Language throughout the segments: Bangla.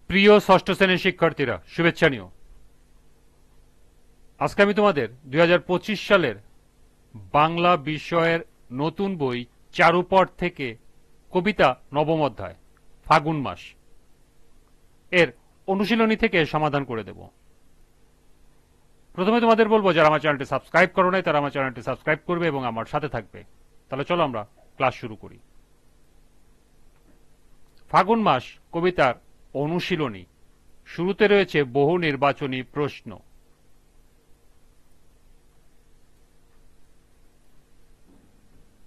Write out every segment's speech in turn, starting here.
প্রিয় ষষ্ঠ শ্রেণীর শিক্ষার্থীরা, শুভেচ্ছা নিও। আজকে আমি তোমাদের 2025 সালের বাংলা বিষয়ের নতুন বই চারুপট থেকে কবিতা নবম অধ্যায় ফাগুন মাস এর অনুশীলনী থেকে সমাধান করে দেব। প্রথমে তোমাদের বলবো, যারা আমার চ্যানেলটি সাবস্ক্রাইব করো নাই তারা আমার চ্যানেলটি সাবস্ক্রাইব করবে এবং আমার সাথে থাকবে। তাহলে চলো আমরা ক্লাস শুরু করি। ফাগুন মাস কবিতার অনুশীলনী। শুরুতে রয়েছে বহু নির্বাচনী প্রশ্ন।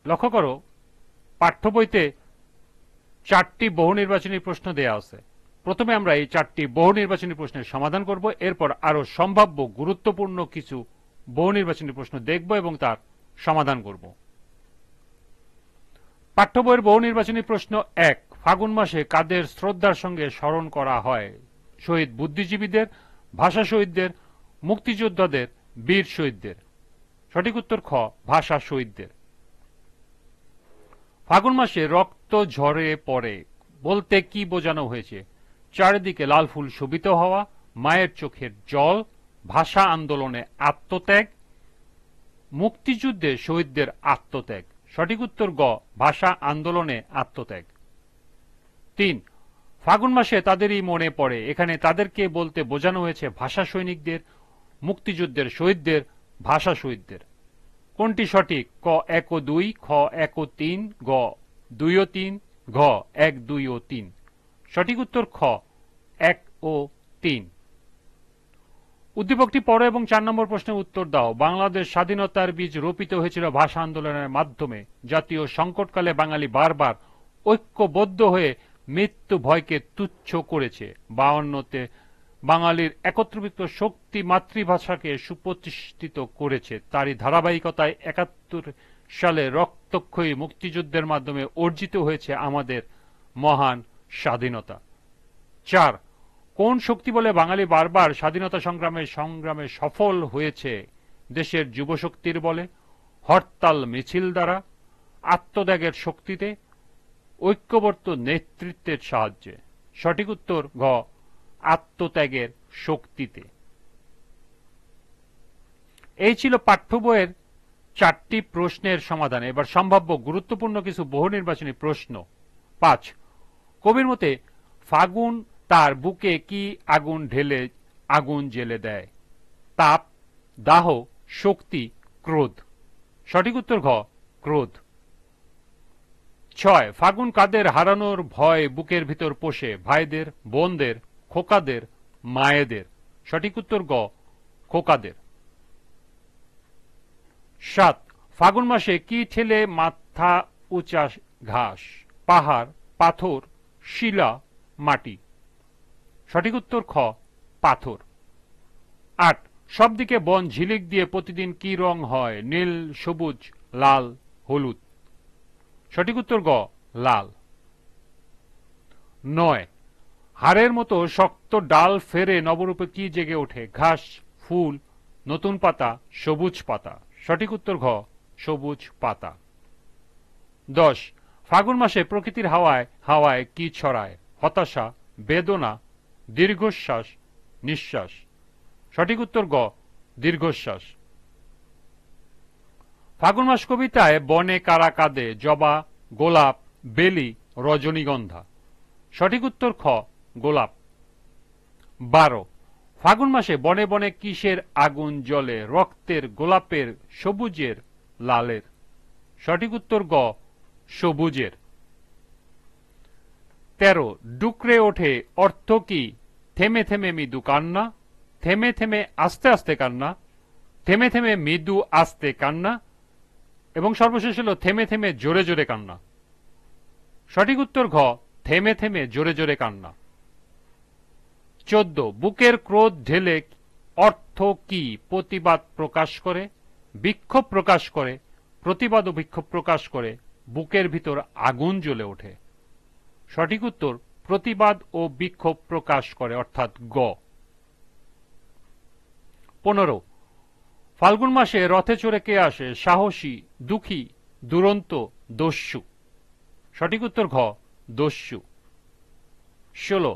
লক্ষ্য করো, পাঠ্য বইতে 4টি বহু নির্বাচনী প্রশ্ন দেয়া আছে। প্রথমে আমরা এই 4টি বহু নির্বাচনী প্রশ্নের সমাধান করব, এরপর আরো সম্ভাব্য গুরুত্বপূর্ণ কিছু বহু নির্বাচনী প্রশ্ন দেখব এবং তার সমাধান করব। পাঠ্য বইয়ের বহু নির্বাচনী প্রশ্ন 1, ফাগুন মাসে কাদের শ্রদ্ধার সঙ্গে স্মরণ করা হয়? শহীদ বুদ্ধিজীবীদের, ভাষা শহীদদের, মুক্তিযোদ্ধাদের, বীর শহীদদের। সঠিক উত্তর খ, ভাষা শহীদদের। ফাগুন মাসে রক্ত ঝরে পড়ে বলতে কি বোঝানো হয়েছে? চারিদিকে লাল ফুল শোভিত হওয়া, মায়ের চোখের জল, ভাষা আন্দোলনে আত্মত্যাগ, মুক্তিযুদ্ধে শহীদদের আত্মত্যাগ। সঠিক উত্তর গ, ভাষা আন্দোলনে আত্মত্যাগ। 3, ফাগুন মাসে তাদেরই মনে পড়ে, এখানে তাদেরকে বলতে বোঝানো হয়েছে ভাষা সৈনিকদের, মুক্তিযুদ্ধের শহীদদের, ভাষা শহীদদের। কোনটি সঠিক? ক 1 ও 2, খ 1 ও 3, গ 2 ও 3, ঘ 1, 2 ও 3। সঠিক উত্তর খ 1 ও 3। উদ্দীপকটি পড়ো এবং 4 নম্বর প্রশ্নের উত্তর দাও। বাংলাদেশ স্বাধীনতার বীজ রোপিত হয়েছিল ভাষা আন্দোলনের মাধ্যমে। জাতীয় সংকটকালে বাঙালি বারবার ঐক্যবদ্ধ হয়ে মৃত্যু ভয়কে তুচ্ছ করেছে। 52তে বাঙালির একত্রিত শক্তি মাতৃভাষাকে সুপ্রতিষ্ঠিত করেছে। তারই ধারাবাহিকতায় 71 সালে রক্তক্ষয়ী মুক্তিযুদ্ধের মাধ্যমে অর্জিত হয়েছে আমাদের মহান স্বাধীনতা। 4, কোন শক্তি বলে বাঙালি বারবার স্বাধীনতা সংগ্রামে সফল হয়েছে? দেশের যুবশক্তির বলে, হরতাল মিছিল দ্বারা, আত্মত্যাগের শক্তিতে, ঐক্যবদ্ধ নেতৃত্বের সাহায্যে। সঠিক উত্তর ঘ, আত্মত্যাগের শক্তিতে। এই ছিল পাঠ্য বইয়ের 4টি প্রশ্নের সমাধান। এবার সম্ভাব্য গুরুত্বপূর্ণ কিছু বহু নির্বাচনী প্রশ্ন। 5, কবির মতে ফাগুন তার বুকে কি আগুন ঢেলে আগুন জ্বেলে দেয়? তাপ, দাহ, শক্তি, ক্রোধ। সঠিক উত্তর ঘ, ক্রোধ। 6, ফাগুন কাদের হারানোর ভয় বুকের ভিতর পোষে? ভাইদের, বোনদের, খোকাদের, মায়েদের। সঠিক উত্তর গ, খোকাদের। 7, ফাগুন মাসে কি ঠেলে মাথা উঁচা ঘাস? পাহাড়, পাথর, শিলা, মাটি। সঠিক উত্তর খ, পাথর। 8, সবদিকে বন ঝিলিক দিয়ে প্রতিদিন কি রং হয়? নীল, সবুজ, লাল, হলুদ। সঠিক উত্তর গ, লাল। 9, হাড়ের মতো শক্ত ডাল ফেরে নবরূপে কি জেগে ওঠে? ঘাস, ফুল, নতুন পাতা, সবুজ পাতা। সঠিক উত্তর ঘ, সবুজ পাতা। 10, ফাগুন মাসে প্রকৃতির হাওয়ায় কি ছড়ায়? হতাশা, বেদনা, দীর্ঘশ্বাস, নিঃশ্বাস। সঠিক উত্তর গ, দীর্ঘশ্বাস। ফাগুন মাস কবিতায় বনে কারা কাঁদে? জবা, গোলাপ, বেলি, রজনীগন্ধা। সঠিক উত্তর খ, গোলাপ। 12, ফাগুন মাসে বনে বনে কিসের আগুন জ্বলে? রক্তের, গোলাপের, সবুজের, লালের। সঠিক উত্তর গ, সবুজের। 13, ডুকরে ওঠে অর্থ কি? থেমে থেমে মৃদু কান্না, থেমে থেমে আস্তে আস্তে কান্না, থেমে থেমে মৃদু আস্তে কান্না, এবং সর্বশেষ হল থেমে থেমে জোরে জোরে কান্না। সঠিক উত্তর ঘ, থেমে থেমে জোরে জোরে কান্না। 14, বুকের ক্রোধ ঢেলে অর্থ কি? প্রতিবাদ প্রকাশ করে, বিক্ষোভ প্রকাশ করে, প্রতিবাদ ও বিক্ষোভ প্রকাশ করে, বুকের ভিতর আগুন জ্বলে ওঠে। সঠিক উত্তর প্রতিবাদ ও বিক্ষোভ প্রকাশ করে, অর্থাৎ গ। 15, ফাল্গুন মাসে রথে চড়ে কে আসে? সাহসী, দুঃখী, দুরন্ত, দস্যু। সঠিক উত্তর ঘ, দস্যু। 16,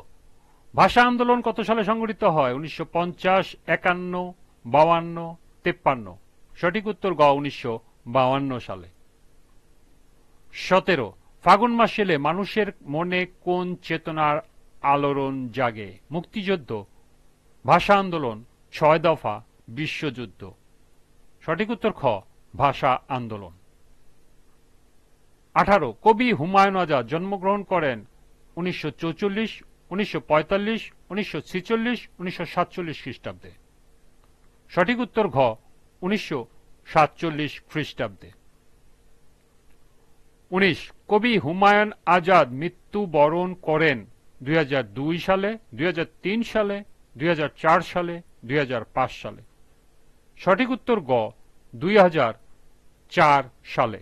ভাষা আন্দোলন কত সালে সংগঠিত হয়? 1950, 51, 52, 53। সঠিক উত্তর গ 1952 সালে। 17 ফাগুন মাস এলে মানুষের মনে কোন চেতনার আলোড়ন জাগে? মুক্তিযুদ্ধ, ভাষা আন্দোলন, 6 দফা, বিশ্বযুদ্ধ। সঠিক উত্তর খ ভাষা আন্দোলন। 18 কবি হুমায়ুন আজাদ জন্মগ্রহণ করেন 1944, 1945, 1946, 1947 খ্রিস্টাব্দে। সঠিক উত্তর ঘ 1947 খ্রিস্টাব্দে। 19 কবি হুমায়ুন আজাদ মৃত্যুবরণ করেন 2002 সালে, 2003 সালে, 2004 সালে, 2005 সালে। সঠিক উত্তর গ 2004 সালে।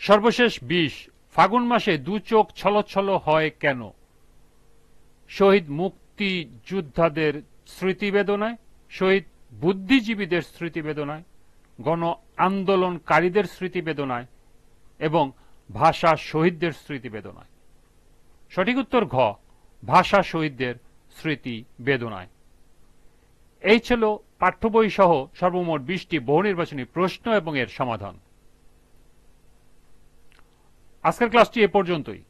সর্বশেষ 20 ফাগুন মাসে দু চোখ ছলছল হয় কেন? শহীদ মুক্তিযোদ্ধাদের স্মৃতিবেদনায়, শহীদ বুদ্ধিজীবীদের স্মৃতিবেদনায়, গণ আন্দোলনকারীদের স্মৃতিবেদনায় এবং ভাষা শহীদদের স্মৃতিবেদনায়। সঠিক উত্তর ঘ ভাষা শহীদদের স্মৃতিবেদনায়। এই ছিল পাঠ্য বই সহ সর্বমোট 20টি বহু নির্বাচনী প্রশ্ন এবং এর সমাধান। আজকের ক্লাসটি এ পর্যন্তই।